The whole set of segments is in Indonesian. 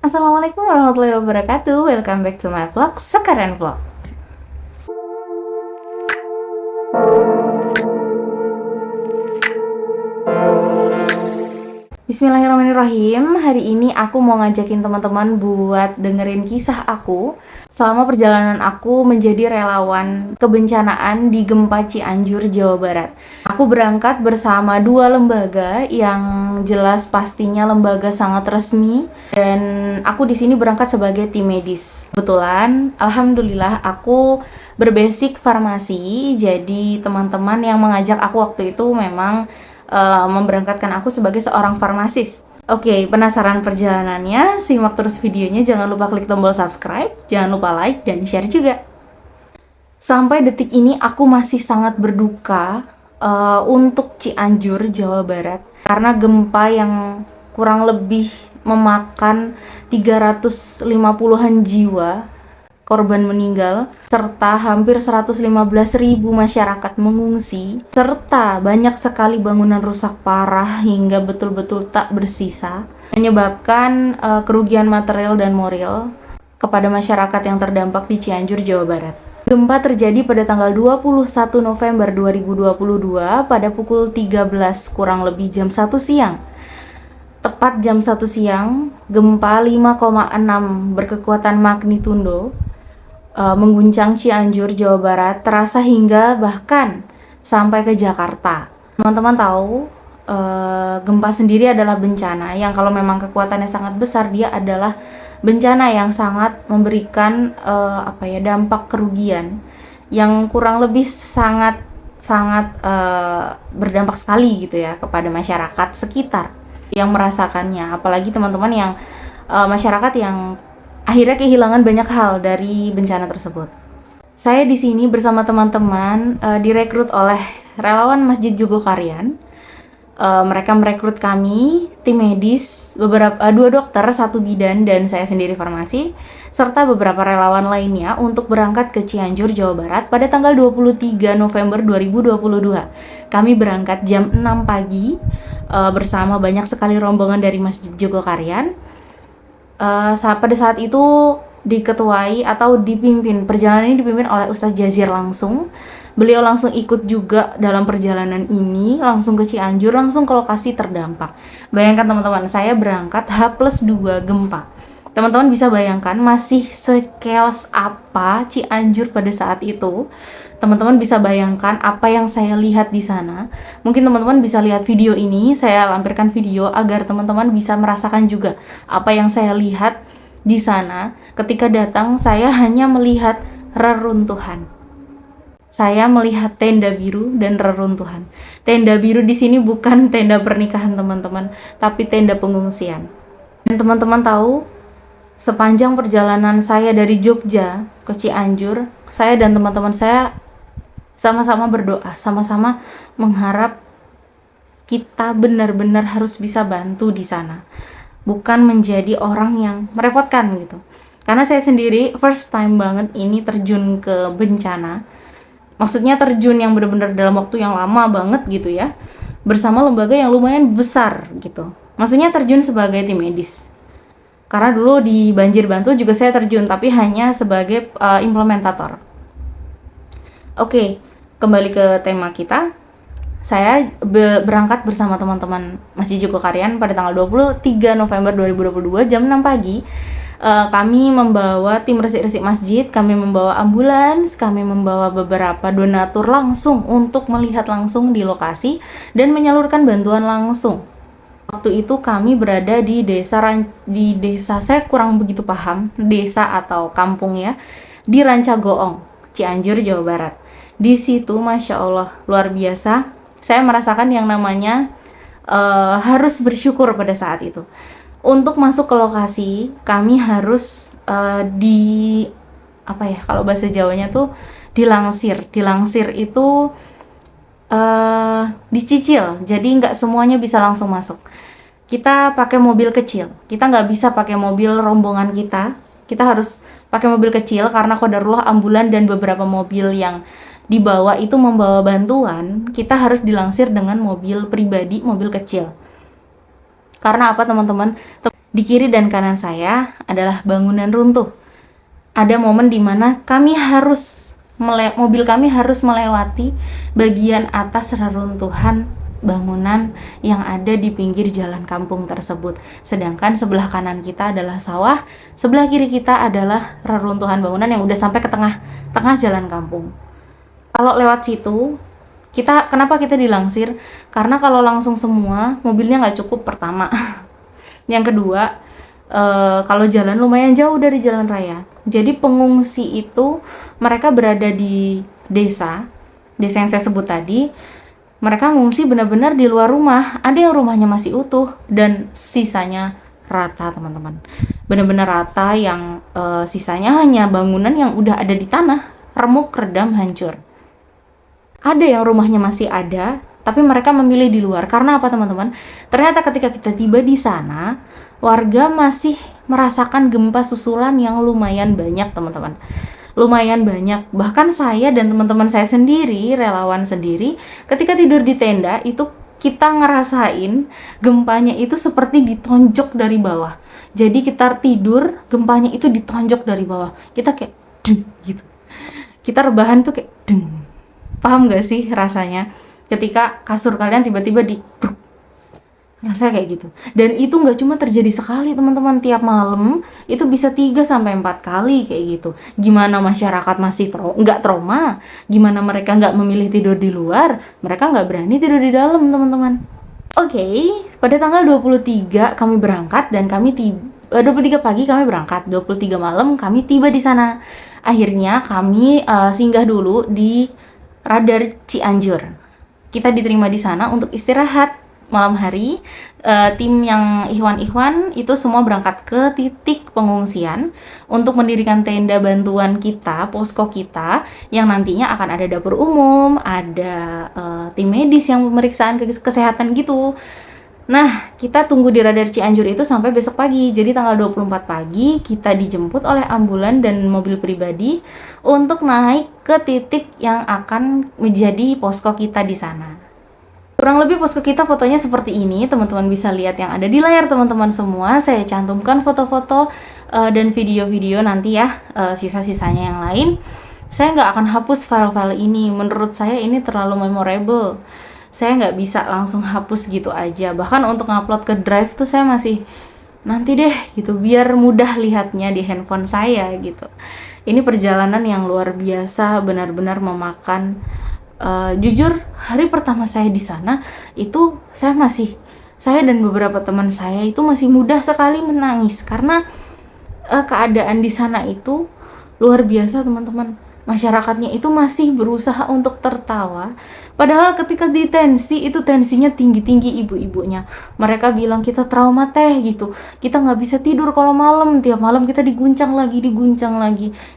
Assalamualaikum warahmatullahi wabarakatuh. Welcome back to my vlog, Sekaren Vlog. Bismillahirrahmanirrahim. Hari ini aku mau ngajakin teman-teman buat dengerin kisah aku selama perjalanan aku menjadi relawan kebencanaan di gempa Cianjur, Jawa Barat. Aku berangkat bersama dua lembaga yang jelas pastinya lembaga sangat resmi, dan aku di sini berangkat sebagai tim medis. Kebetulan, alhamdulillah aku berbasic farmasi, jadi teman-teman yang mengajak aku waktu itu memang memberangkatkan aku sebagai seorang farmasis. Oke, penasaran perjalanannya? Simak terus videonya, jangan lupa klik tombol subscribe, jangan lupa like dan share juga. Sampai detik ini aku masih sangat berduka untuk Cianjur, Jawa Barat, karena gempa yang kurang lebih memakan 350-an jiwa korban meninggal, serta hampir 115.000 masyarakat mengungsi, serta banyak sekali bangunan rusak parah hingga betul-betul tak bersisa, menyebabkan kerugian material dan moral kepada masyarakat yang terdampak di Cianjur, Jawa Barat. Gempa terjadi pada tanggal 21 November 2022 pada pukul 13 kurang lebih jam 1 siang. Tepat jam 1 siang, gempa 5,6 berkekuatan magnitudo mengguncang Cianjur, Jawa Barat, terasa hingga bahkan sampai ke Jakarta. Teman-teman tahu, gempa sendiri adalah bencana yang kalau memang kekuatannya sangat besar, dia adalah bencana yang sangat memberikan dampak kerugian yang kurang lebih sangat berdampak sekali gitu ya kepada masyarakat sekitar yang merasakannya. Apalagi teman-teman yang masyarakat yang akhirnya kehilangan banyak hal dari bencana tersebut. Saya di sini bersama teman-teman direkrut oleh relawan Masjid Jogokarian. Mereka merekrut kami, tim medis, dua dokter, satu bidan, dan saya sendiri farmasi, serta beberapa relawan lainnya untuk berangkat ke Cianjur, Jawa Barat pada tanggal 23 November 2022. Kami berangkat jam 6 pagi bersama banyak sekali rombongan dari Masjid Jogokarian. Pada saat itu diketuai atau dipimpin, perjalanan ini dipimpin oleh Ustadz Jazir langsung. Beliau langsung ikut juga dalam perjalanan ini, langsung ke Cianjur, langsung ke lokasi terdampak. Bayangkan teman-teman, saya berangkat H+2 gempa. Teman-teman bisa bayangkan masih sekeos apa Cianjur pada saat itu. Teman-teman bisa bayangkan apa yang saya lihat di sana. Mungkin teman-teman bisa lihat video ini, saya lampirkan video agar teman-teman bisa merasakan juga apa yang saya lihat di sana. Ketika datang, saya hanya melihat reruntuhan. Saya melihat tenda biru dan reruntuhan. Tenda biru di sini bukan tenda pernikahan teman-teman, tapi tenda pengungsian. Dan teman-teman tahu, sepanjang perjalanan saya dari Jogja ke Cianjur, saya dan teman-teman saya sama-sama berdoa, sama-sama mengharap kita benar-benar harus bisa bantu di sana, bukan menjadi orang yang merepotkan gitu. Karena saya sendiri first time banget ini terjun ke bencana, maksudnya terjun yang benar-benar dalam waktu yang lama banget gitu ya, bersama lembaga yang lumayan besar gitu. Maksudnya terjun sebagai tim medis. Karena dulu di Banjir Bantu juga saya terjun, tapi hanya sebagai implementator. Oke, kembali ke tema kita. Saya berangkat bersama teman-teman Masjid Jogokarian pada tanggal 23 November 2022 jam 6 pagi. Kami membawa tim resik-resik masjid, kami membawa ambulans, kami membawa beberapa donatur langsung untuk melihat langsung di lokasi dan menyalurkan bantuan langsung. Waktu itu kami berada di desa, saya kurang begitu paham, desa atau kampung ya, di Rancagoong, Cianjur, Jawa Barat. Di situ Masya Allah, luar biasa, saya merasakan yang namanya harus bersyukur pada saat itu. Untuk masuk ke lokasi, kami harus kalau bahasa Jawanya tuh dilangsir. Dilangsir itu dicicil, jadi nggak semuanya bisa langsung masuk. Kita pakai mobil kecil, kita nggak bisa pakai mobil rombongan kita harus pakai mobil kecil karena qadarullah ambulan dan beberapa mobil yang dibawa itu membawa bantuan, kita harus dilangsir dengan mobil pribadi, mobil kecil. Karena apa teman-teman? Di kiri dan kanan saya adalah bangunan runtuh. Ada momen di mana mobil kami harus melewati bagian atas reruntuhan bangunan yang ada di pinggir jalan kampung tersebut. Sedangkan sebelah kanan kita adalah sawah, sebelah kiri kita adalah reruntuhan bangunan yang udah sampai ke tengah jalan kampung. Kalau lewat situ, kenapa kita dilangsir? Karena kalau langsung semua, mobilnya nggak cukup pertama. Yang kedua, kalau jalan lumayan jauh dari jalan raya. Jadi pengungsi itu mereka berada di desa yang saya sebut tadi. Mereka ngungsi benar-benar di luar rumah. Ada yang rumahnya masih utuh dan sisanya rata, teman-teman. Benar-benar rata, yang sisanya hanya bangunan yang udah ada di tanah, remuk, redam, hancur. Ada yang rumahnya masih ada, tapi mereka memilih di luar. Karena apa, teman-teman? Ternyata ketika kita tiba di sana, warga masih merasakan gempa susulan yang lumayan banyak, teman-teman. Lumayan banyak. Bahkan saya dan teman-teman saya sendiri, relawan sendiri, ketika tidur di tenda itu kita ngerasain gempanya itu seperti ditonjok dari bawah. Jadi kita tidur, gempanya itu ditonjok dari bawah. Kita kayak deng gitu. Kita rebahan tuh kayak deng. Paham gak sih rasanya? Ketika kasur kalian tiba-tiba rasanya kayak gitu. Dan itu nggak cuma terjadi sekali, teman-teman. Tiap malam itu bisa 3-4 kali kayak gitu. Gimana masyarakat masih nggak trauma? Gimana mereka nggak memilih tidur di luar? Mereka nggak berani tidur di dalam, teman-teman. Oke, pada tanggal 23 kami berangkat dan 23 pagi kami berangkat, 23 malam kami tiba di sana. Akhirnya kami singgah dulu di Radar Cianjur. Kita diterima di sana untuk istirahat malam hari. Tim yang Ikhwan itu semua berangkat ke titik pengungsian untuk mendirikan tenda bantuan kita, posko kita, yang nantinya akan ada dapur umum, ada tim medis yang pemeriksaan kesehatan gitu. Nah, kita tunggu di Radar Cianjur itu sampai besok pagi. Jadi tanggal 24 pagi kita dijemput oleh ambulan dan mobil pribadi untuk naik ke titik yang akan menjadi posko kita di sana. Kurang lebih posko kita fotonya seperti ini, teman-teman bisa lihat yang ada di layar teman-teman semua. Saya cantumkan foto-foto dan video-video nanti ya, sisa-sisanya yang lain. Saya nggak akan hapus file-file ini, menurut saya ini terlalu memorable. Saya nggak bisa langsung hapus gitu aja. Bahkan untuk ngupload ke Drive tuh saya masih nanti deh gitu, biar mudah lihatnya di handphone saya gitu. Ini perjalanan yang luar biasa, benar-benar memakan. Jujur, hari pertama saya di sana itu saya dan beberapa teman saya itu masih mudah sekali menangis karena keadaan di sana itu luar biasa, teman-teman. Masyarakatnya itu masih berusaha untuk tertawa, padahal ketika ditensi itu tensinya tinggi-tinggi ibu-ibunya. Mereka bilang kita trauma teh gitu, kita nggak bisa tidur kalau malam, tiap malam kita diguncang lagi.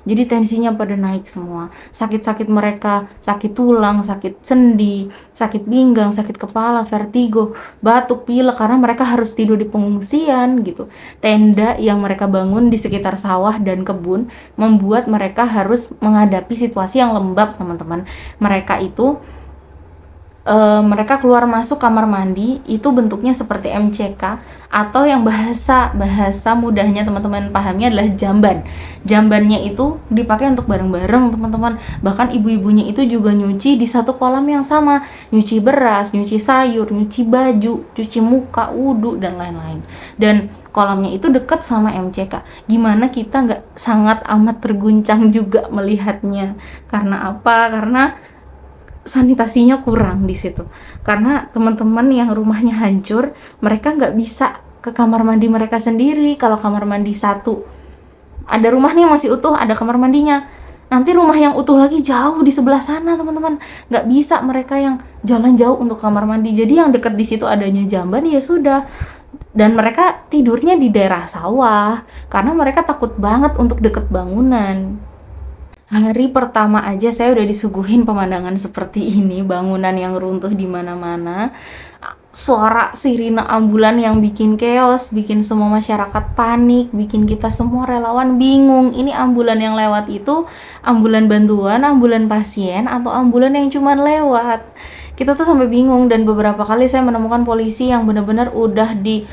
Jadi tensinya pada naik semua. Sakit-sakit mereka, sakit tulang, sakit sendi, sakit pinggang, sakit kepala, vertigo, batuk, pilek, karena mereka harus tidur di pengungsian gitu. Tenda yang mereka bangun di sekitar sawah dan kebun membuat mereka harus menghadapi situasi yang lembab, teman-teman. Mereka keluar masuk kamar mandi itu bentuknya seperti MCK, atau yang bahasa mudahnya teman-teman pahamnya adalah jamban. Jambannya itu dipakai untuk bareng-bareng, teman-teman. Bahkan ibu-ibunya itu juga nyuci di satu kolam yang sama, nyuci beras, nyuci sayur, nyuci baju, cuci muka, wudhu, dan lain-lain. Dan kolamnya itu dekat sama MCK. Gimana kita nggak sangat amat terguncang juga melihatnya? Karena apa? Karena sanitasinya kurang di situ. Karena teman-teman yang rumahnya hancur, mereka nggak bisa ke kamar mandi mereka sendiri. Kalau kamar mandi satu, ada rumahnya masih utuh, ada kamar mandinya. Nanti rumah yang utuh lagi jauh di sebelah sana, teman-teman. Nggak bisa mereka yang jalan jauh untuk kamar mandi. Jadi yang dekat di situ adanya jamban, ya sudah. Dan mereka tidurnya di daerah sawah karena mereka takut banget untuk deket bangunan. Hari pertama aja saya udah disuguhin pemandangan seperti ini, bangunan yang runtuh di mana-mana, suara sirine ambulan yang bikin chaos, bikin semua masyarakat panik, bikin kita semua relawan bingung. Ini ambulan yang lewat itu ambulan bantuan, ambulan pasien, atau ambulan yang cuman lewat. Kita tuh sampai bingung, dan beberapa kali saya menemukan polisi yang benar-benar udah di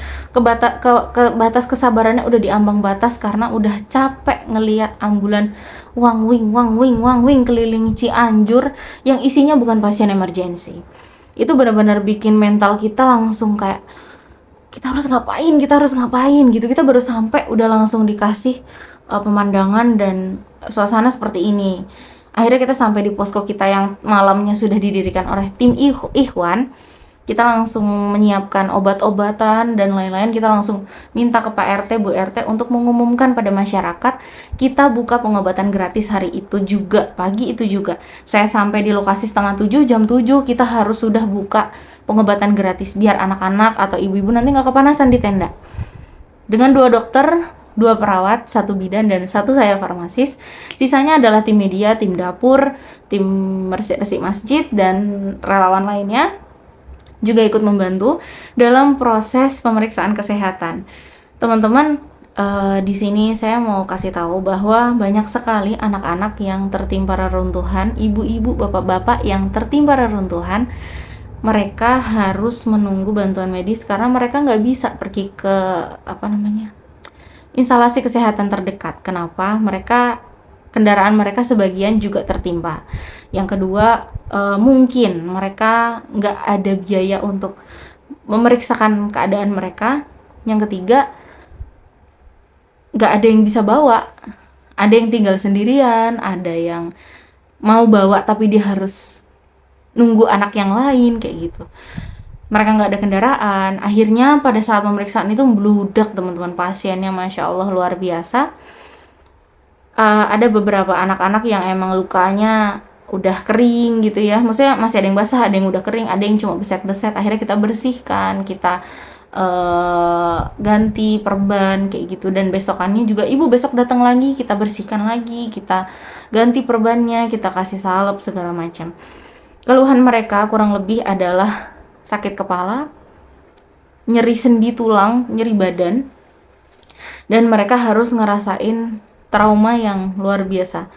batas kesabarannya udah diambang batas karena udah capek ngelihat ambulan wang wing keliling Cianjur yang isinya bukan pasien emergency. Itu benar-benar bikin mental kita langsung kayak kita harus ngapain gitu. Kita baru sampai udah langsung dikasih pemandangan dan suasana seperti ini. Akhirnya kita sampai di posko kita yang malamnya sudah didirikan oleh tim Ikhwan. Kita langsung menyiapkan obat-obatan dan lain-lain. Kita langsung minta ke Pak RT, Bu RT untuk mengumumkan pada masyarakat kita buka pengobatan gratis hari itu juga, pagi itu juga. Saya sampai di lokasi setengah 7, jam 7 kita harus sudah buka pengobatan gratis biar anak-anak atau ibu-ibu nanti nggak kepanasan di tenda. Dengan 2 dokter, 2 perawat, 1 bidan, dan 1 saya farmasis. Sisanya adalah tim media, tim dapur, tim resik-resik masjid, dan relawan lainnya juga ikut membantu dalam proses pemeriksaan kesehatan. Teman-teman, di sini saya mau kasih tahu bahwa banyak sekali anak-anak yang tertimpa reruntuhan, ibu-ibu, bapak-bapak yang tertimpa reruntuhan. Mereka harus menunggu bantuan medis karena mereka nggak bisa pergi ke instalasi kesehatan terdekat. Kenapa? Kendaraan mereka sebagian juga tertimpa. Yang kedua, mungkin mereka nggak ada biaya untuk memeriksakan keadaan mereka. Yang ketiga, nggak ada yang bisa bawa. Ada yang tinggal sendirian, ada yang mau bawa tapi dia harus nunggu anak yang lain, kayak gitu. Mereka nggak ada kendaraan. Akhirnya pada saat pemeriksaan itu membludak, teman-teman. Pasiennya Masya Allah luar biasa. Ada beberapa anak-anak yang emang lukanya udah kering gitu ya. Maksudnya masih ada yang basah, ada yang udah kering, ada yang cuma beset-beset. Akhirnya kita bersihkan, kita ganti perban kayak gitu. Dan besokannya juga ibu besok datang lagi, kita bersihkan lagi, kita ganti perbannya, kita kasih salep segala macam. Keluhan mereka kurang lebih adalah sakit kepala, nyeri sendi tulang, nyeri badan, dan mereka harus ngerasain trauma yang luar biasa.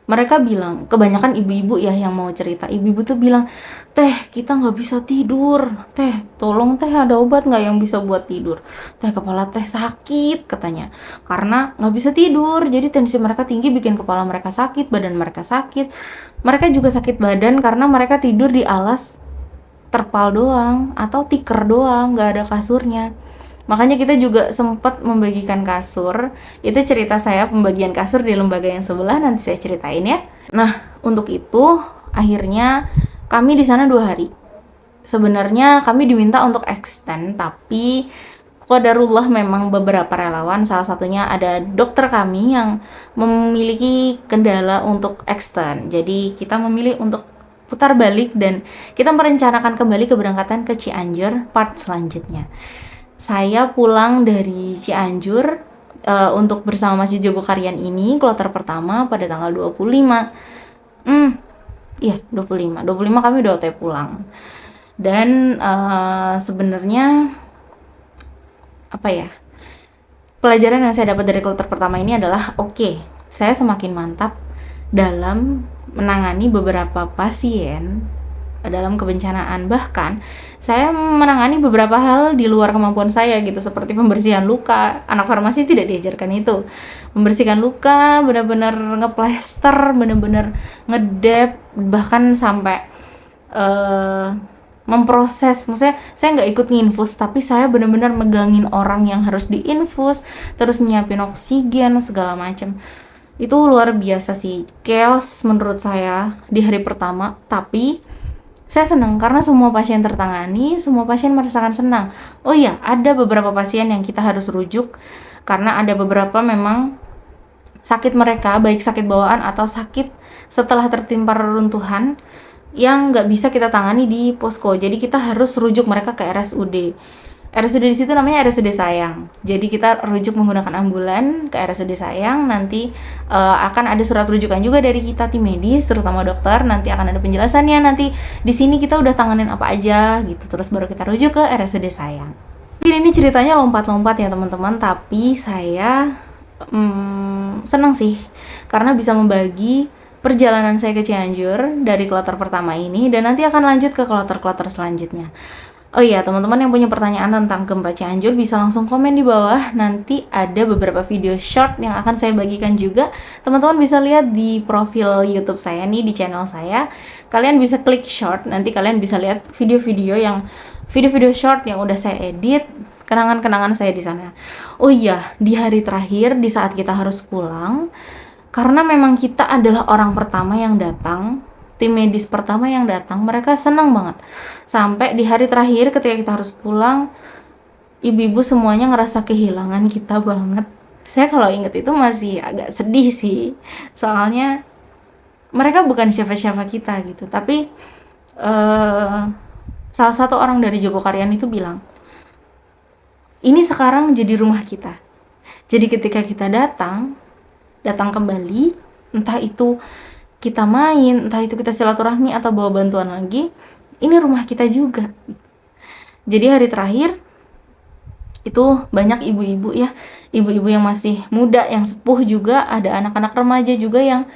Mereka bilang, kebanyakan ibu-ibu ya yang mau cerita, ibu-ibu tuh bilang, teh kita nggak bisa tidur, teh tolong teh ada obat nggak yang bisa buat tidur, teh kepala teh sakit katanya, karena nggak bisa tidur, jadi tensi mereka tinggi bikin kepala mereka sakit, badan mereka sakit. Mereka juga sakit badan karena mereka tidur di alas terpal doang atau tikar doang, nggak ada kasurnya. Makanya kita juga sempat membagikan kasur. Itu cerita saya pembagian kasur di lembaga yang sebelah, nanti saya ceritain ya. Nah, untuk itu akhirnya kami di sana 2 hari. Sebenarnya kami diminta untuk extend, tapi qadarullah memang beberapa relawan, salah satunya ada dokter kami yang memiliki kendala untuk extend. Jadi kita memilih untuk putar balik dan kita merencanakan kembali keberangkatan ke Cianjur part selanjutnya. Saya pulang dari Cianjur untuk bersama Masjid Jogokarian ini kloter pertama pada tanggal 25. 25 kami udah OT pulang. Dan sebenarnya pelajaran yang saya dapat dari kloter pertama ini adalah saya semakin mantap dalam menangani beberapa pasien dalam kebencanaan. Bahkan saya menangani beberapa hal di luar kemampuan saya gitu, seperti pembersihan luka. Anak farmasi tidak diajarkan itu. Membersihkan luka, benar-benar ngeplester, benar-benar ngedep, bahkan sampai memproses. Maksudnya saya nggak ikut nginfus, tapi saya benar-benar megangin orang yang harus diinfus, terus nyiapin oksigen segala macam. Itu luar biasa sih, chaos menurut saya di hari pertama. Tapi saya senang karena semua pasien tertangani, semua pasien merasakan senang. Oh iya, ada beberapa pasien yang kita harus rujuk karena ada beberapa memang sakit mereka, baik sakit bawaan atau sakit setelah tertimpa reruntuhan yang nggak bisa kita tangani di posko. Jadi kita harus rujuk mereka ke RSUD. RSUD di situ namanya RSUD Sayang. Jadi kita rujuk menggunakan ambulan ke RSUD Sayang. Nanti akan ada surat rujukan juga dari kita tim medis, terutama dokter. Nanti akan ada penjelasannya. Nanti di sini kita udah tanganin apa aja gitu. Terus baru kita rujuk ke RSUD Sayang. Mungkin ini ceritanya lompat-lompat ya teman-teman. Tapi saya senang sih karena bisa membagi perjalanan saya ke Cianjur dari kloter pertama ini, dan nanti akan lanjut ke kloter-kloter selanjutnya. Oh iya, teman-teman yang punya pertanyaan tentang gempa Cianjur bisa langsung komen di bawah. Nanti ada beberapa video short yang akan saya bagikan juga. Teman-teman bisa lihat di profil YouTube saya nih, di channel saya. Kalian bisa klik short, nanti kalian bisa lihat video-video short yang udah saya edit, kenangan-kenangan saya di sana. Oh iya, di hari terakhir di saat kita harus pulang, karena memang kita adalah orang pertama yang datang, tim medis pertama yang datang, mereka senang banget. Sampai di hari terakhir ketika kita harus pulang, ibu-ibu semuanya ngerasa kehilangan kita banget. Saya kalau inget itu masih agak sedih sih, soalnya mereka bukan siapa-siapa kita gitu. Tapi salah satu orang dari Jogokarian itu bilang, ini sekarang jadi rumah kita. Jadi ketika kita datang kembali, entah itu kita main, entah itu kita silaturahmi atau bawa bantuan lagi, ini rumah kita juga. Jadi hari terakhir itu banyak ibu-ibu ya, ibu-ibu yang masih muda, yang sepuh juga, ada anak-anak remaja juga yang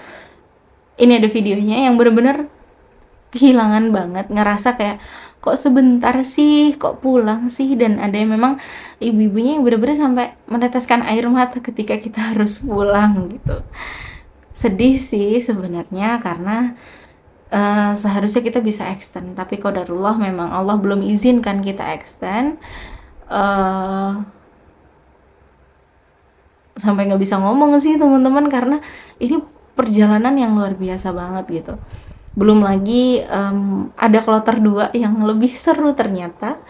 ini ada videonya yang bener-bener kehilangan banget, ngerasa kayak kok sebentar sih, kok pulang sih, dan ada yang memang ibu-ibunya yang bener-bener sampai meneteskan air mata ketika kita harus pulang gitu. Sedih sih sebenarnya, karena seharusnya kita bisa extend, tapi qadarullah memang Allah belum izinkan kita extend. Sampai nggak bisa ngomong sih teman-teman, karena ini perjalanan yang luar biasa banget gitu. Belum lagi ada kloter 2 yang lebih seru ternyata,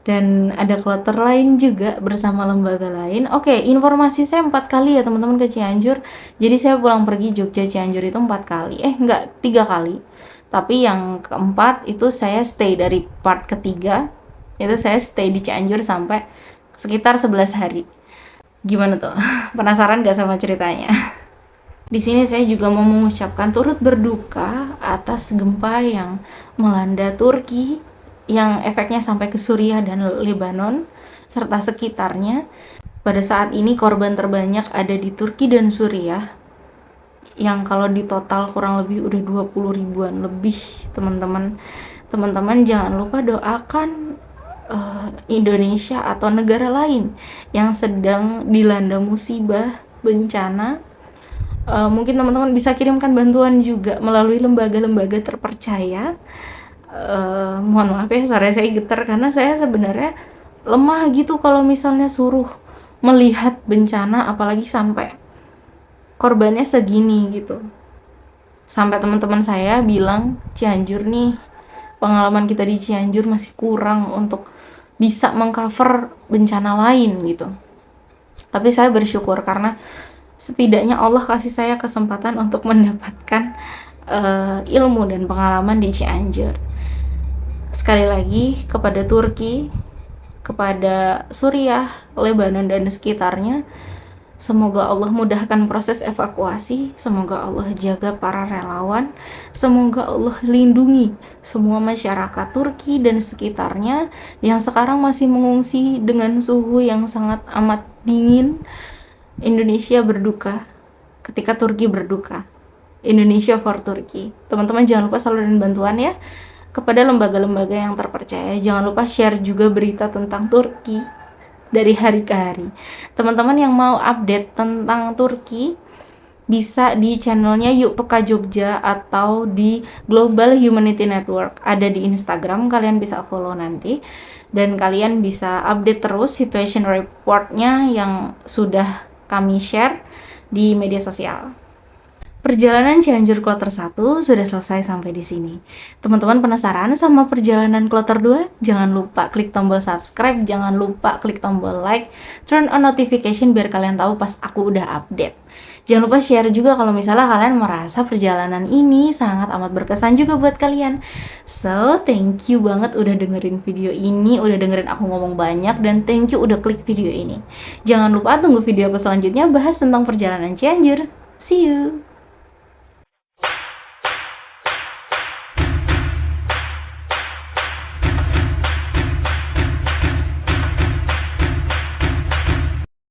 dan ada kloter lain juga bersama lembaga lain. Oke, informasi saya 4 kali ya teman-teman ke Cianjur. Jadi saya pulang pergi Jogja Cianjur itu 4 kali. Enggak, 3 kali. Tapi yang keempat itu saya stay dari part ketiga. Itu saya stay di Cianjur sampai sekitar 11 hari. Gimana tuh? Penasaran gak sama ceritanya? Di sini saya juga mau mengucapkan turut berduka atas gempa yang melanda Turki, yang efeknya sampai ke Suriah dan Lebanon serta sekitarnya. Pada saat ini korban terbanyak ada di Turki dan Suriah, yang kalau di total kurang lebih udah 20 ribuan lebih teman-teman. Teman-teman jangan lupa doakan Indonesia atau negara lain yang sedang dilanda musibah, bencana. Mungkin teman-teman bisa kirimkan bantuan juga melalui lembaga-lembaga terpercaya. Mohon maaf ya, suara saya getar karena saya sebenarnya lemah gitu kalau misalnya suruh melihat bencana, apalagi sampai korbannya segini gitu. Sampai teman-teman saya bilang, Cianjur nih, pengalaman kita di Cianjur masih kurang untuk bisa mengcover bencana lain gitu. Tapi saya bersyukur karena setidaknya Allah kasih saya kesempatan untuk mendapatkan ilmu dan pengalaman di Cianjur. Sekali lagi kepada Turki, kepada Suriah, Lebanon dan sekitarnya, semoga Allah mudahkan proses evakuasi, semoga Allah jaga para relawan, semoga Allah lindungi semua masyarakat Turki dan sekitarnya yang sekarang masih mengungsi dengan suhu yang sangat amat dingin. Indonesia berduka ketika Turki berduka. Indonesia for Turki. Teman-teman jangan lupa saluran bantuan ya kepada lembaga-lembaga yang terpercaya. Jangan lupa share juga berita tentang Turki dari hari ke hari. Teman-teman yang mau update tentang Turki bisa di channelnya Yuk Peka Jogja atau di Global Humanity Network. Ada di Instagram, kalian bisa follow nanti. Dan kalian bisa update terus situation report-nya yang sudah kami share di media sosial. Perjalanan Cianjur Kloter 1 sudah selesai sampai di sini. Teman-teman penasaran sama perjalanan Kloter 2? Jangan lupa klik tombol subscribe, jangan lupa klik tombol like, turn on notification biar kalian tahu pas aku udah update. Jangan lupa share juga kalau misalnya kalian merasa perjalanan ini sangat amat berkesan juga buat kalian. So, thank you banget udah dengerin video ini, udah dengerin aku ngomong banyak, dan thank you udah klik video ini. Jangan lupa tunggu video aku selanjutnya bahas tentang perjalanan Cianjur. See you!